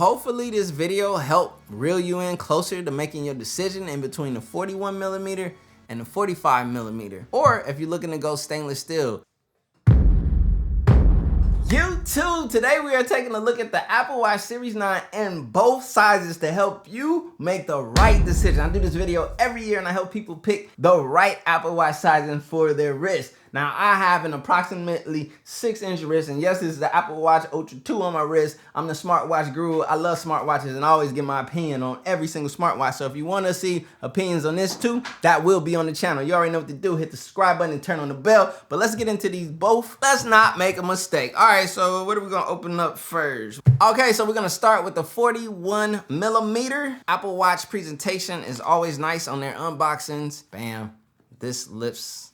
Hopefully this video helped reel you in closer to making your decision in between the 41mm and the 45mm. Or if you're looking to go stainless steel. YouTube, today we are taking a look at the Apple Watch Series 9 in both sizes to help you make the right decision. I do this video every year and I help people pick the right Apple Watch sizing for their wrist. Now I have an approximately 6-inch wrist, and yes, this is the Apple Watch Ultra 2 on my wrist. I'm the smartwatch guru. I love smartwatches and I always give my opinion on every single smartwatch. So if you want to see opinions on this too, that will be on the channel. You already know what to do. Hit the subscribe button and turn on the bell. But let's get into these both. Let's not make a mistake. All right, so what are we gonna open up first? Okay, so we're gonna start with the 41mm. Apple Watch presentation is always nice on their unboxings. Bam, this lifts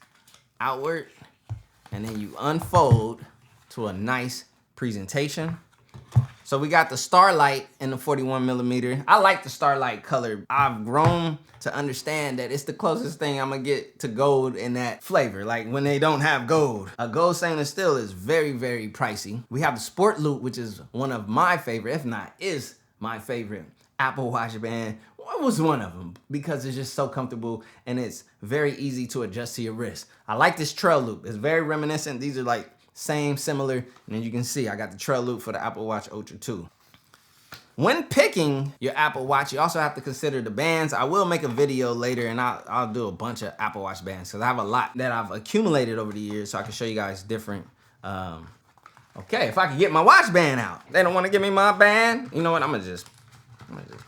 outward and then you unfold to a nice presentation. So we got the Starlight in the 41mm. I like the Starlight color. I've grown to understand that it's the closest thing I'm gonna get to gold in that flavor, like when they don't have gold. A gold stainless steel is very, very pricey. We have the Sport Loop, which is one of my favorite, if not is my favorite Apple Watch band. What was one of them? Because it's just so comfortable and it's very easy to adjust to your wrist. I like this trail loop. It's very reminiscent. These are like similar. And then you can see I got the trail loop for the Apple Watch Ultra 2. When picking your Apple Watch, you also have to consider the bands. I will make a video later and I'll do a bunch of Apple Watch bands because I have a lot that I've accumulated over the years so I can show you guys different. Okay, if I could get my watch band out. They don't want to give me my band. You know what, I'm gonna just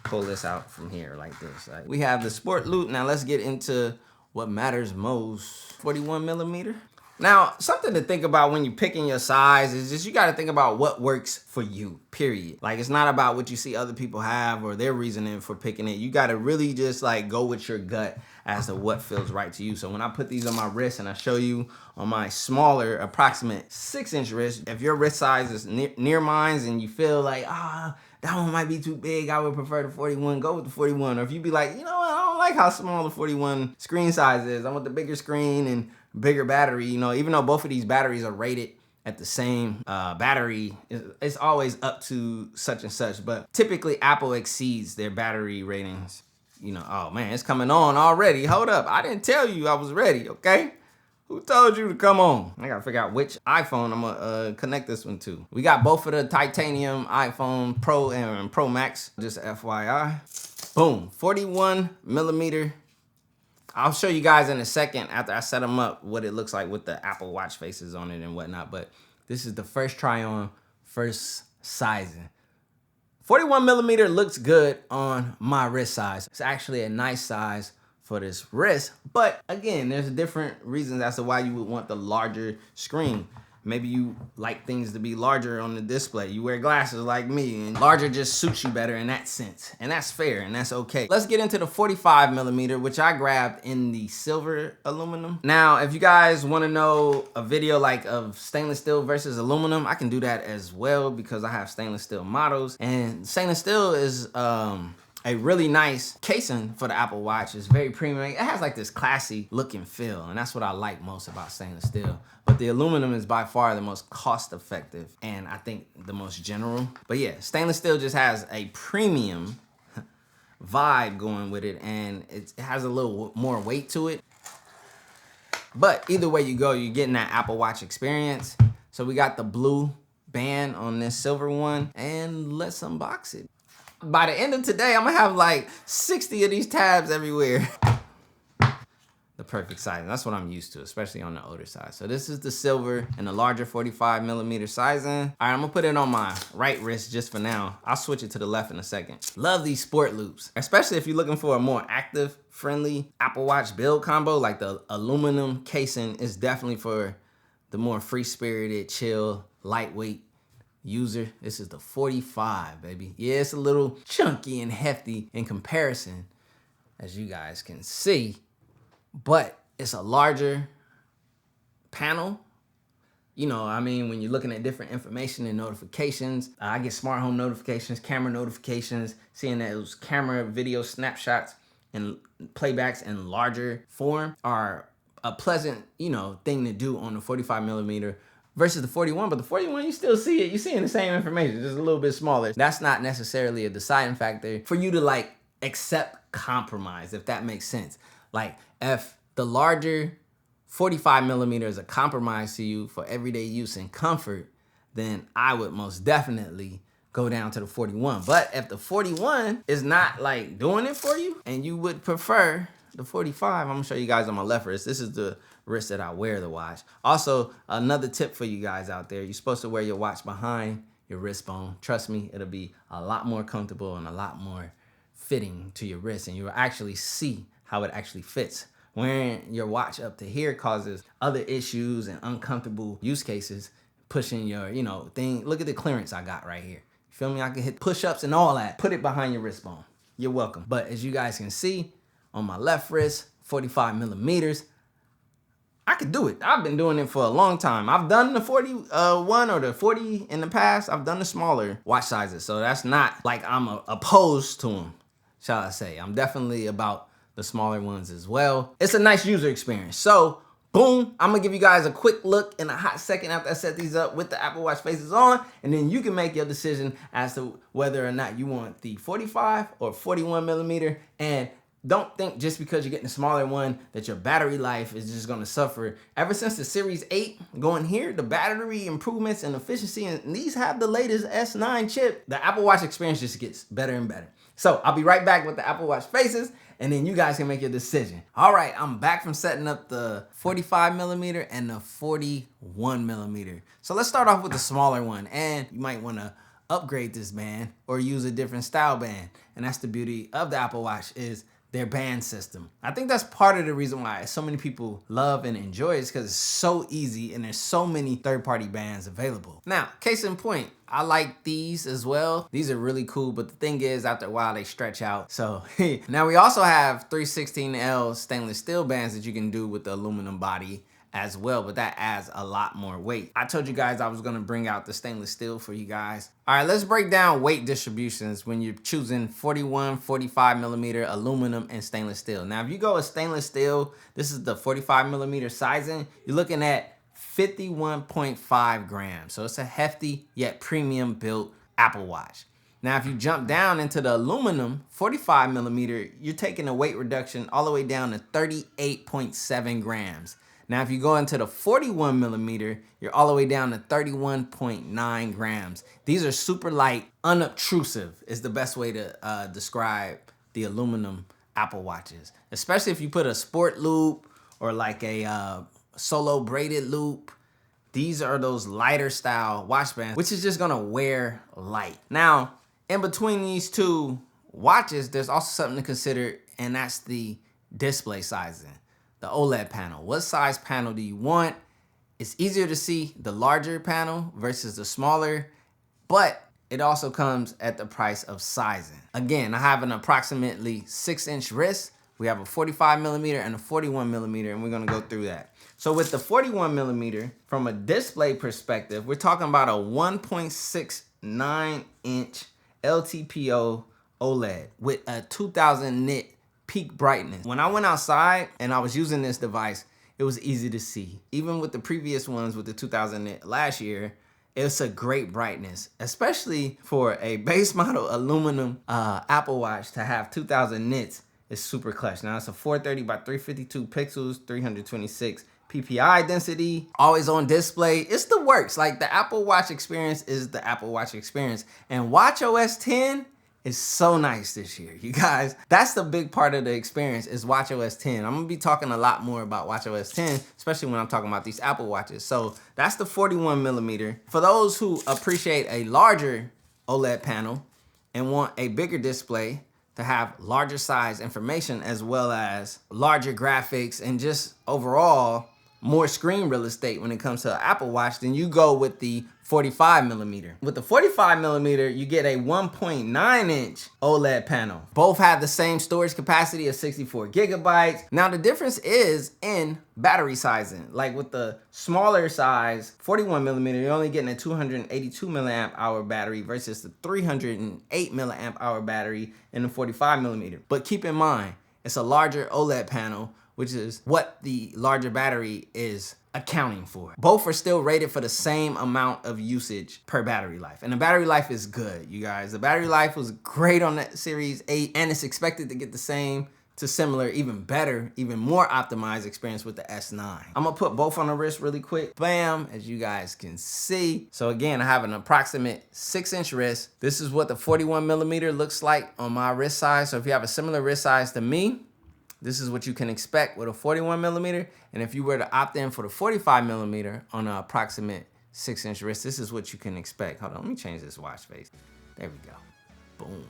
pull this out from here like this. Like, we have the Sport Loop. Now let's get into what matters most. 41mm. Now, something to think about when you're picking your size is just you got to think about what works for you, period. Like, it's not about what you see other people have or their reasoning for picking it. You got to really just like go with your gut as to what feels right to you. So when I put these on my wrist and I show you on my smaller, approximate 6-inch wrist, if your wrist size is near mine and you feel like, that one might be too big, I would prefer the 41, go with the 41. Or if you be like, you know what, I don't like how small the 41 screen size is. I want the bigger screen and bigger battery. You know, even though both of these batteries are rated at the same battery, it's always up to such and such. But typically Apple exceeds their battery ratings. You know, oh man, it's coming on already. Hold up, I didn't tell you I was ready, okay? Who told you to come on? I gotta figure out which iPhone I'm gonna connect this one to. We got both of the titanium iPhone Pro and Pro Max, just FYI. Boom, 41mm. I'll show you guys in a second after I set them up what it looks like with the Apple Watch faces on it and whatnot, but this is the first try on, first sizing. 41mm looks good on my wrist size. It's actually a nice size for this wrist, but again, there's different reasons as to why you would want the larger screen. Maybe you like things to be larger on the display. You wear glasses like me, and larger just suits you better in that sense. And that's fair, and that's okay. Let's get into the 45mm, which I grabbed in the silver aluminum. Now, if you guys wanna know a video like of stainless steel versus aluminum, I can do that as well because I have stainless steel models. And stainless steel is, a really nice casing for the Apple Watch. It's very premium. It has like this classy look and feel, and that's what I like most about stainless steel. But the aluminum is by far the most cost effective and I think the most general. But yeah, stainless steel just has a premium vibe going with it, and it has a little more weight to it. But either way you go, you're getting that Apple Watch experience. So we got the blue band on this silver one, and let's unbox it. By the end of today, I'm gonna have like 60 of these tabs everywhere. The perfect size. That's what I'm used to, especially on the older side. So this is the silver and the larger 45mm sizing. All right, I'm gonna put it on my right wrist just for now. I'll switch it to the left in a second. Love these Sport Loops, especially if you're looking for a more active, friendly Apple Watch build combo. Like the aluminum casing is definitely for the more free-spirited, chill, lightweight user. This is the 45, baby. Yeah, it's a little chunky and hefty in comparison, as you guys can see, but it's a larger panel. You know, I mean, when you're looking at different information and notifications, I get smart home notifications, camera notifications, seeing that those camera video snapshots and playbacks in larger form are a pleasant, you know, thing to do on the 45mm versus the 41, but the 41, you still see it. You're seeing the same information, just a little bit smaller. That's not necessarily a deciding factor for you to like accept compromise, if that makes sense. Like if the larger 45 millimeter is a compromise to you for everyday use and comfort, then I would most definitely go down to the 41. But if the 41 is not like doing it for you and you would prefer the 45, I'm gonna show you guys on my left wrist. This is the wrist that I wear the watch. Also, another tip for you guys out there, you're supposed to wear your watch behind your wrist bone. Trust me, it'll be a lot more comfortable and a lot more fitting to your wrist, and you'll actually see how it actually fits. Wearing your watch up to here causes other issues and uncomfortable use cases, pushing your, thing. Look at the clearance I got right here. You feel me? I can hit push-ups and all that. Put it behind your wrist bone. You're welcome. But as you guys can see, on my left wrist, 45 millimeters, I could do it. I've been doing it for a long time. I've done the 41 or the 40 in the past. I've done the smaller watch sizes. So that's not like I'm opposed to them, shall I say. I'm definitely about the smaller ones as well. It's a nice user experience. So boom, I'm gonna give you guys a quick look in a hot second after I set these up with the Apple Watch faces on, and then you can make your decision as to whether or not you want the 45 or 41 millimeter. And don't think just because you're getting a smaller one that your battery life is just gonna suffer. Ever since the Series 8 going here, the battery improvements and efficiency, and these have the latest S9 chip, the Apple Watch experience just gets better and better. So I'll be right back with the Apple Watch faces, and then you guys can make your decision. All right, I'm back from setting up the 45 millimeter and the 41 millimeter. So let's start off with the smaller one, and you might wanna upgrade this band or use a different style band. And that's the beauty of the Apple Watch, is their band system. I think that's part of the reason why so many people love and enjoy it, is because it's so easy and there's so many third-party bands available. Now, case in point, I like these as well. These are really cool, but the thing is, after a while, they stretch out. So now we also have 316L stainless steel bands that you can do with the aluminum body as well, but that adds a lot more weight. I told you guys I was gonna bring out the stainless steel for you guys. All right, let's break down weight distributions when you're choosing 41, 45 millimeter aluminum and stainless steel. Now, if you go with stainless steel, this is the 45 millimeter sizing, you're looking at 51.5 grams. So it's a hefty yet premium built Apple Watch. Now, if you jump down into the aluminum 45 millimeter, you're taking a weight reduction all the way down to 38.7 grams. Now, if you go into the 41 millimeter, you're all the way down to 31.9 grams. These are super light, unobtrusive is the best way to describe the aluminum Apple Watches, especially if you put a sport loop or like a solo braided loop. These are those lighter style watch bands, which is just gonna wear light. Now, in between these two watches, there's also something to consider, and that's the display sizing. The OLED panel. What size panel do you want? It's easier to see the larger panel versus the smaller, but it also comes at the price of sizing. Again, I have an approximately 6-inch wrist. We have a 45 millimeter and a 41 millimeter, and we're gonna go through that. So with the 41 millimeter, from a display perspective, we're talking about a 1.69 inch LTPO OLED with a 2000 nit peak brightness. When I went outside and I was using this device, it was easy to see. Even with the previous ones with the 2000 nit last year, it's a great brightness, especially for a base model aluminum Apple Watch to have 2000 nits is super clutch. Now it's a 430 by 352 pixels, 326 PPI density, always on display. It's the works. Like, the Apple Watch experience is the Apple Watch experience. And watchOS 10 is so nice this year, you guys. That's the big part of the experience, is watchOS 10. I'm gonna be talking a lot more about watchOS 10, especially when I'm talking about these Apple Watches. So that's the 41 millimeter. For those who appreciate a larger OLED panel and want a bigger display to have larger size information, as well as larger graphics and just overall more screen real estate when it comes to an Apple Watch, then you go with the 45 millimeter. With the 45 millimeter, you get a 1.9 inch OLED panel. Both have the same storage capacity of 64 gigabytes. Now, the difference is in battery sizing. Like with the smaller size 41 millimeter, you're only getting a 282 milliamp hour battery versus the 308 milliamp hour battery in the 45 millimeter. But keep in mind, it's a larger OLED panel, which is what the larger battery is accounting for. Both are still rated for the same amount of usage per battery life. And the battery life is good, you guys. The battery life was great on that Series 8, and it's expected to get the same to similar, even better, even more optimized experience with the S9. I'm gonna put both on the wrist really quick. Bam, as you guys can see. So again, I have an approximate 6-inch wrist. This is what the 41mm looks like on my wrist size. So if you have a similar wrist size to me, this is what you can expect with a 41mm. And if you were to opt in for the 45mm on an approximate 6-inch wrist, this is what you can expect. Hold on, let me change this watch face. There we go. Boom.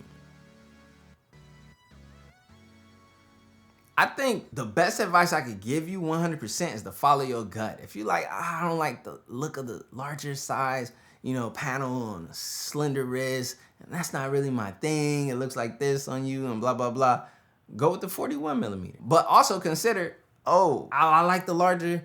I think the best advice I could give you 100% is to follow your gut. If you like, I don't like the look of the larger size, you know, panel on a slender wrist, and that's not really my thing. It looks like this on you and blah, blah, blah. Go with the 41mm. But also consider, oh, I like the larger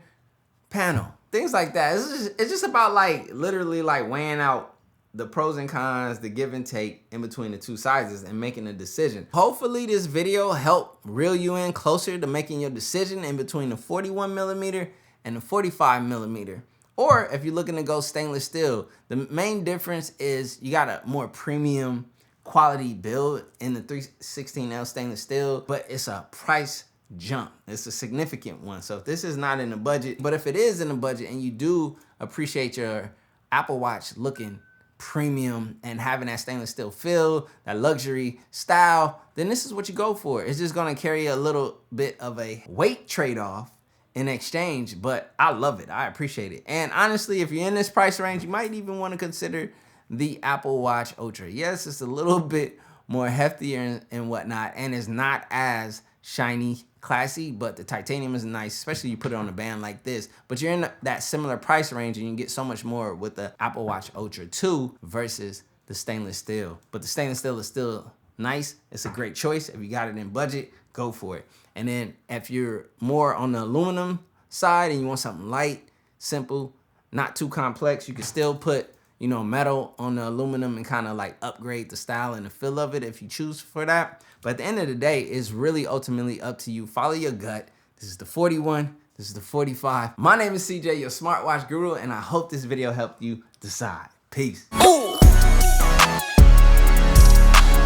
panel. Things like that. It's just about like literally like weighing out the pros and cons, the give and take in between the two sizes and making a decision. Hopefully this video helped reel you in closer to making your decision in between the 41mm and the 45mm. Or if you're looking to go stainless steel, the main difference is you got a more premium quality build in the 316L stainless steel, but it's a price jump. It's a significant one. So if this is not in the budget, but if it is in the budget and you do appreciate your Apple Watch looking premium and having that stainless steel feel, that luxury style, then this is what you go for. It's just gonna carry a little bit of a weight trade-off in exchange, but I love it. I appreciate it. And honestly, if you're in this price range, you might even want to consider the Apple Watch Ultra. Yes, it's a little bit more heftier and whatnot, and it's not as shiny, classy, but the titanium is nice, especially you put it on a band like this. But you're in that similar price range and you can get so much more with the Apple Watch Ultra 2 versus the stainless steel. But the stainless steel is still nice. It's a great choice. If you got it in budget, go for it. And then if you're more on the aluminum side and you want something light, simple, not too complex, you can still put, you know, metal on the aluminum and kind of like upgrade the style and the feel of it if you choose for that. But at the end of the day, it's really ultimately up to you. Follow your gut. This is the 41. This is the 45. My name is CJ, your smartwatch guru, and I hope this video helped you decide. Peace. Ooh.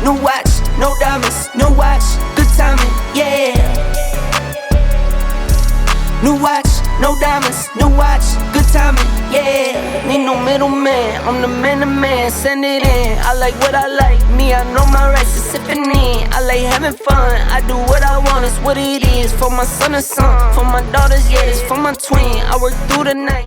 No watch, no diamonds, no watch, good timing, yeah. New watch, no diamonds, new watch, good timing, yeah. Need no middleman, I'm the man, send it in. I like what I like, me, I know my rights is sipping in. I like having fun, I do what I want, it's what it is. For my son and son, for my daughters, yeah, it's for my twin. I work through the night.